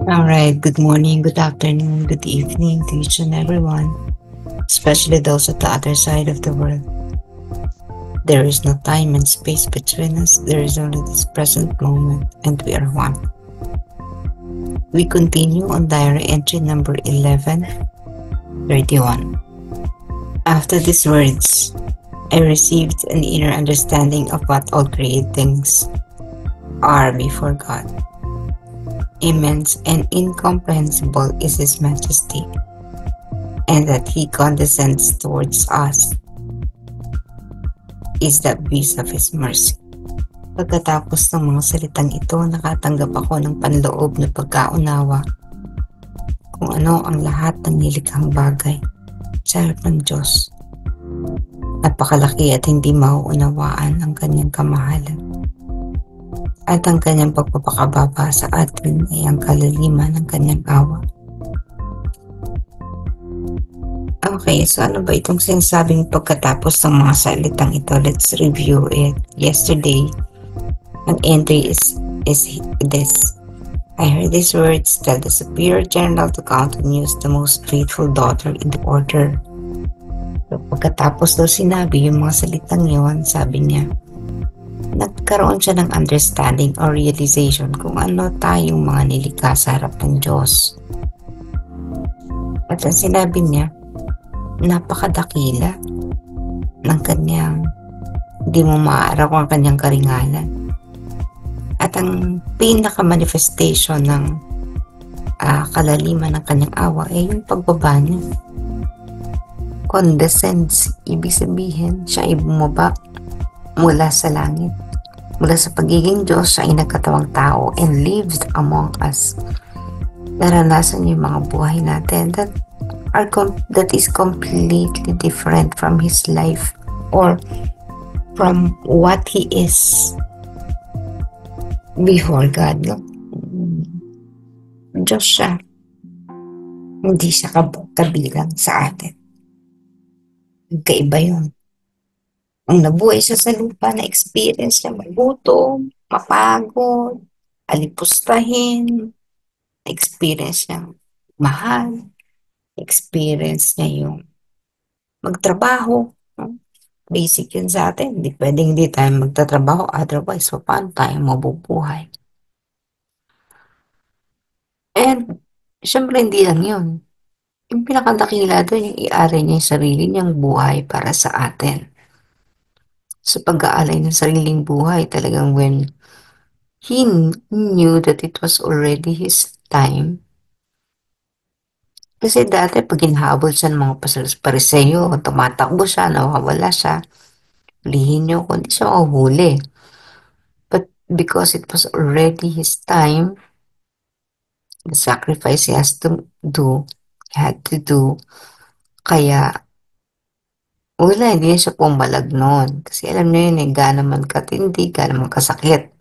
All right, good morning, good afternoon, good evening to each and everyone, especially those at the other side of the world. There is no time and space between us, there is only this present moment, and we are one. We continue on diary entry number 1131. After these words, I received an inner understanding of what all created things are before God. Immense and incomprehensible is His majesty, and that He condescends towards us is the breeze of His mercy. Pagkatapos ng mga salitang ito, nakatanggap ako ng panloob na pagkaunawa kung ano ang lahat ng nilikhang bagay sa harap ng Diyos. Napakalaki at hindi mauunawaan ang kanyang kamahalan. At ang kanyang pagpapakababa sa atin ay ang kalaliman ng kanyang awa. Okay, so ano ba itong sinasabing pagkatapos ng mga salitang ito? Let's review it. Yesterday, an entry is this. I heard these words: tell the superior general to countenance the most faithful daughter in the order. So, pagkatapos daw sinabi yung mga salitang yon, sabi niya, nagkaroon siya ng understanding or realization kung ano tayong mga nilikha sa harap ng Diyos. At ang sinabi niya, napakadakila ng kanyang, hindi mo maaaraw ang kanyang karingalan. At ang pinaka-manifestation ng kalaliman ng kanyang awa ay yung pagbaba niya. Condescends, ibig sabihin, siya ay bumaba mula sa langit. Mula sa pagiging Diyos, siya ay nagkatawang tao and lived among us. Naranasan niya yung mga buhay natin that is completely different from His life or from what He is before God. No? Diyos siya. Hindi siya kabilang sa atin. Kaiba yun. Ang nabuhay siya sa lupa na experience niya magutom, mapagod, alipustahin, experience niya mahal, experience niya yung magtrabaho. Basic yun sa atin. Hindi pwedeng hindi tayo magtatrabaho. Otherwise, paano tayo mabubuhay? And, syempre hindi lang yun. Yung pinakadakila doon, yung i-aral niya yung sarili niyang buhay para sa atin. Sa pag-aalay ng sariling buhay, talagang when he knew that it was already his time. Kasi dati, pag hinahabol siya ng mga pariseyo, tumatakbo siya, nawawala siya, hulihin niyo, kundi siya mahuhuli. But because it was already his time, the sacrifice he has to do, he had to do, kaya wala, hindi siya pumalag noon. Kasi alam niyo yun, gaano man katindi, gaano man kasakit.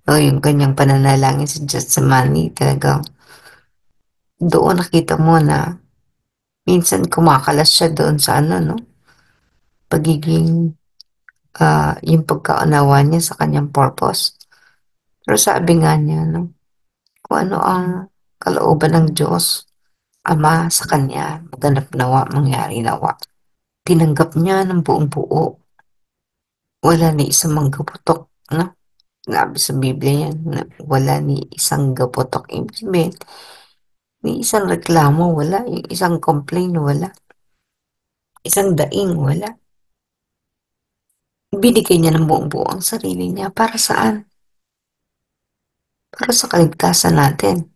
No, yung kanyang pananalangin sa Gethsemane, talagang doon nakita mo na minsan kumakalas siya doon sa no, pagiging, yung pagkaunawa niya sa kanyang purpose. Pero sabi nga niya, no, kung ano ang kalooban ng Diyos, Ama sa kanya, maganap nawa, mangyari nawa. Tinanggap niya ng buong buo. Wala ni isang manggaputok, no? Sabi sa Biblia yan, na wala ni isang gaputok. Ibig sabihin, ni isang reklamo, wala. Yung isang complaint, wala. Isang daing, wala. Binigay niya ng buong buo ang sarili niya. Para saan? Para sa kaligtasan natin.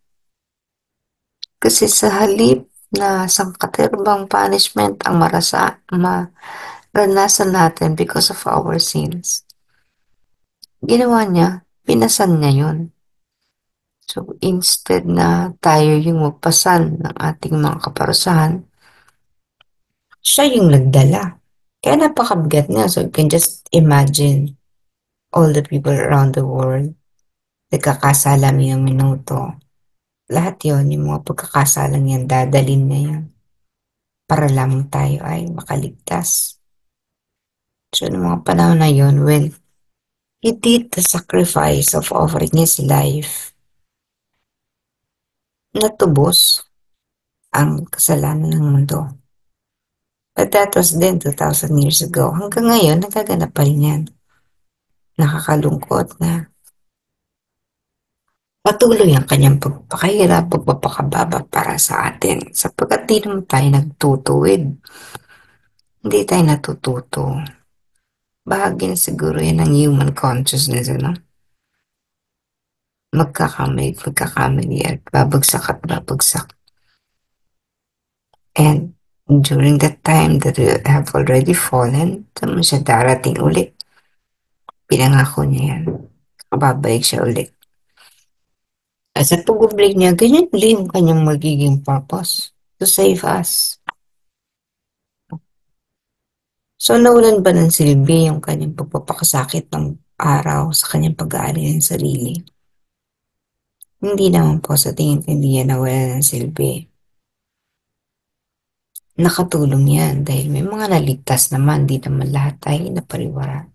Kasi sa halip na sangkaterbang punishment ang maranasan natin because of our sins, ginawa niya, pinasan niya yun. So, instead na tayo yung magpasan ng ating mga kaparusahan, siya yung nagdala. Kaya napakabigat niya. So, you can just imagine all the people around the world, nagkakasala minuto. Lahat yon, yung mga pagkakasalang yan, dadalin na yan para lamang tayo ay makaligtas. So, noong mga panahon na yun, when he did the sacrifice of offering his life, natubos ang kasalanan ng mundo. But that was then 2,000 years ago. Hanggang ngayon, nagaganap pa rin yan. Nakakalungkot na patuloy ang kanyang pagpapakahirap, pagpapakababa para sa atin sapagkat di naman tayo nagtutuwid. Hindi tayo natututo. Bahagi na siguro yan ng human consciousness, ano? Magkakamali at babagsak. And during that time that we have already fallen, naman siya darating ulit. Pinangako niya yan. Babalik siya ulit. At sa pag-break niya, ganyan ulit yung kanyang magiging purpose to save us. So, nawalan ba ng silbi yung kanyang pagpapakasakit ng araw sa kanyang pag-aari ng sarili? Hindi naman po sa tingin ko hindi yan nawalan ng silbi. Nakatulong yan dahil may mga naligtas naman, di naman lahat tayo napariwara.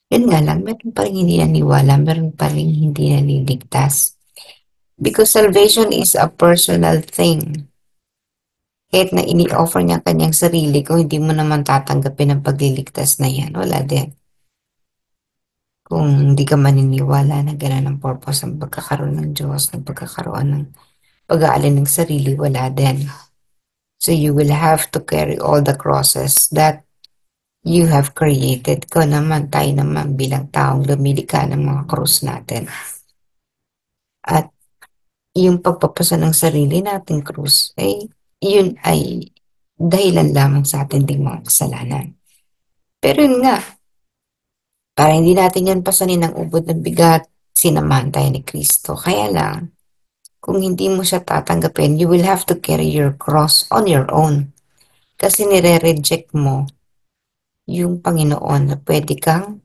Yun nga lang, meron pa rin hindi naniwala, meron pa rin hindi naliligtas. Because salvation is a personal thing. Kahit na ini-offer niya kanyang sarili, kung hindi mo naman tatanggapin ang pagliligtas na yan, wala din. Kung hindi ka maniniwala na gano'n ang purpose ng pagkakaroon ng Diyos, ng pagkakaroon ng pag-aalin ng sarili, wala din. So you will have to carry all the crosses that you have created. Ikaw naman, tayo naman bilang taong lumilika ng mga cross natin. At yung pagpapasa ng sarili nating krus, yun ay dahilan lamang sa ating ding mga kasalanan. Pero yun nga, para hindi natin yan pasanin ng ubod ng bigat, sinamahan tayo ni Kristo. Kaya lang, kung hindi mo siya tatanggapin, you will have to carry your cross on your own. Kasi nire-reject mo yung Panginoon na pwede kang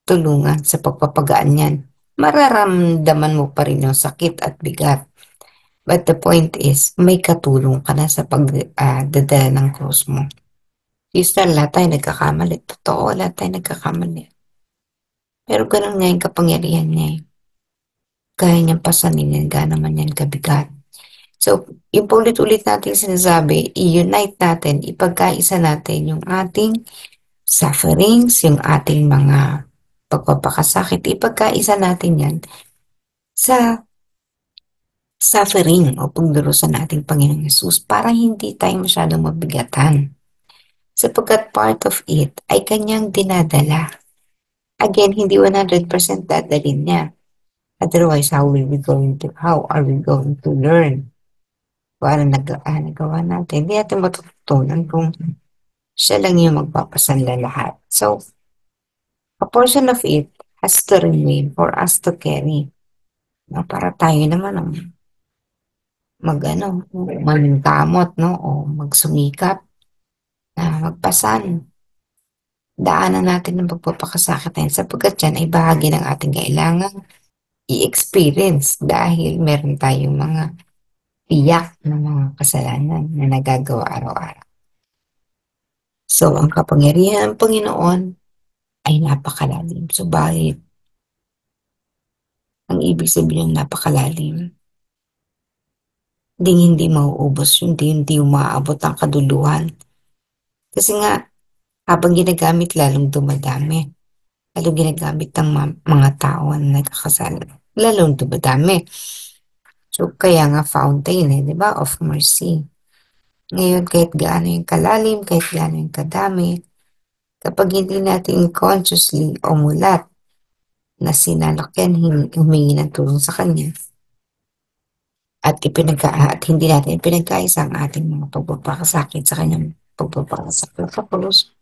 tulungan sa pagpapagaan yan. Mararamdaman mo pa rin yung sakit at bigat. But the point is, may katulong ka na sa pagdadala ng cross mo. Sister, lahat tayo nagkakamali. Totoo, lahat tayo nagkakamali. Pero ganun nga yung kapangyarihan niya eh. Kaya niyang pasanin yan, gano'n naman yan kabigat. So, yung paulit-ulit natin sinasabi, i-unite natin, ipagkaisa natin yung ating sufferings, yung ating mga pagpapakasakit, ipagkaisa natin yan sa suffering o pagdurusa nating Panginoong Yesus para hindi tayo masyadong mabigatan. Sapagkat part of it ay kanyang dinadala. Again, hindi 100% dadalhin niya. Otherwise, how are we going to learn? Kung ano nagawa natin, hindi natin matututunan kung siya lang yung magpapasanla lahat. So, a portion of it has to remain for us to carry. No? Para tayo naman ang maningkamot, no? O magsumikap na magpasan. Daanan natin ng pagpapakasakit na yan sapagkat yan ay bahagi ng ating kailangan i-experience dahil meron tayong mga tiyak na mga kasalanan na nagagawa araw-araw. So, ang kapangyarihan ng Panginoon ay napakalalim. Subalit, ang ibig sabihin ng napakalalim, hindi mauubos yun, hindi umaabot ang kaduluhan. Kasi nga, habang ginagamit, lalong dumadami. Lalong ginagamit ng mga tao na nagkakasala. Lalong dumadami. So, kaya nga fountain di ba, of mercy. Ngayon, kahit gaano yung kalalim, kahit gaano yung kadami, kapag hindi natin consciously umulat na sinalakyan, humingi ng tulong sa Kanya, at hindi natin pinagkaisa ang ating mga pagpapakasakit sa Kanyang pagpapakasakit sa krus,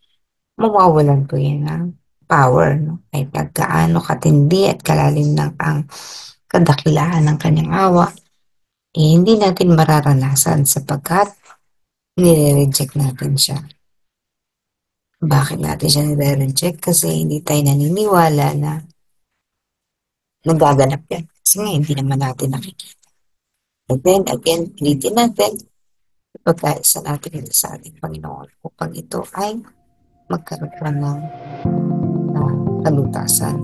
mawawalan po yan ng power, no? Kahit pagkaano katindi at kalalim ng ang kadakilaan ng Kanyang awa, hindi natin mararanasan sapagkat nire-reject natin siya. Bakit natin siya nire-reject? Kasi hindi tayo naniniwala na nagaganap yan. Kasi nga, hindi naman natin nakikita. And then, again, pilitin natin, pagkaisa natin ito sa ating Panginoon upang ito ay magkaroon ng kalutasan.